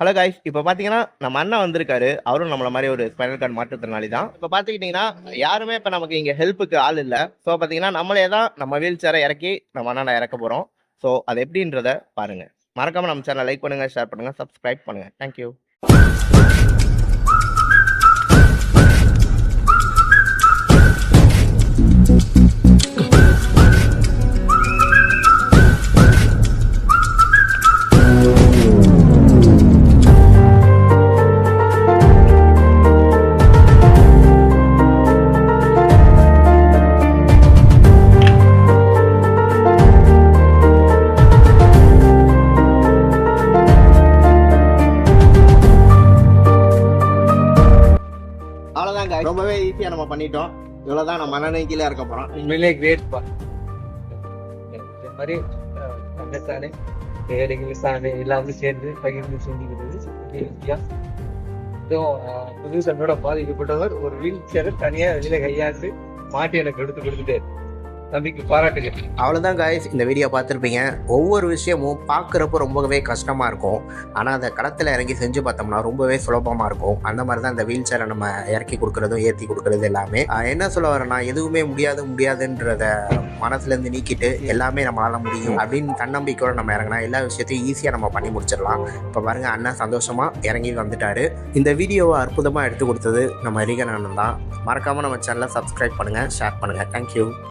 Hello guys, இப்போ பார்த்தீங்கன்னா நம்ம அண்ணன் வந்திருக்காரு. அவரும் நம்மள மாதிரி ஒரு ஸ்பைனல் கார்டு மாற்றுத்திறனாளி தான். இப்போ பார்த்துக்கிட்டிங்கன்னா யாருமே இப்போ நமக்கு இங்கே ஹெல்ப்புக்கு ஆள் இல்லை. ஸோ பார்த்தீங்கன்னா நம்மளே தான் நம்ம வீல் சேரை இறக்கி நம்ம அண்ணனை இறக்க போகிறோம். ஸோ அது எப்படின்றத பாருங்கள். மறக்காமல் நம்ம சேனலை லைக் பண்ணுங்கள், ஷேர் பண்ணுங்கள், சப்ஸ்கிரைப் பண்ணுங்கள். தேங்க்யூ. அவ்வளோதான் guys. ரொம்பவே ஈஸியாக நம்ம பண்ணிட்டோம். இவ்வளோதான் நம்ம அண்ணனை கீழே இருக்க போகிறோம். உண்மையிலே கிரேட்ப்பா. இந்த மாதிரி தங்கத்தானே வேலைகள் சாணி எல்லாமே சேர்ந்து பகிர்ந்து செஞ்சுக்கிறது ஈஸியா. இதுவும் புது சன்னோட பாதிக்கப்பட்டவர் ஒரு வீல் சேரை தனியா வெளியில கையாண்டு மாட்டி எனக்கு எடுத்து கொடுத்துட்டே தம்பிக்கு பாராட்டுகள். அவ்வளோதான் காய்ஸ், இந்த வீடியோ பார்த்துருப்பீங்க. ஒவ்வொரு விஷயமும் பார்க்குறப்போ ரொம்பவே கஷ்டமாக இருக்கும். ஆனால் அந்த களத்தில் இறங்கி செஞ்சு பார்த்தோம்னா ரொம்பவே சுலபமாக இருக்கும். அந்த மாதிரி தான் இந்த வீல் சேரை நம்ம இறக்கி கொடுக்குறதும் ஏற்றி கொடுக்குறது எல்லாமே. என்ன சொல்ல வரேன்னா, எதுவுமே முடியாதுன்றத மனசுலேருந்து நீக்கிட்டு எல்லாமே நம்மளால முடியும் அப்படின்னு தன்னம்பிக்கையோடு நம்ம இறங்கினா எல்லா விஷயத்தையும் ஈஸியாக நம்ம பண்ணி முடிச்சிடலாம். இப்போ பாருங்கள், அண்ணன் சந்தோஷமாக இறங்கி வந்துட்டார். இந்த வீடியோவை அற்புதமாக எடுத்து கொடுத்தது நம்ம ரிகன் அண்ணன் தான். மறக்காமல் நம்ம சேனலை சப்ஸ்கிரைப் பண்ணுங்கள், ஷேர் பண்ணுங்கள். தேங்க்யூ.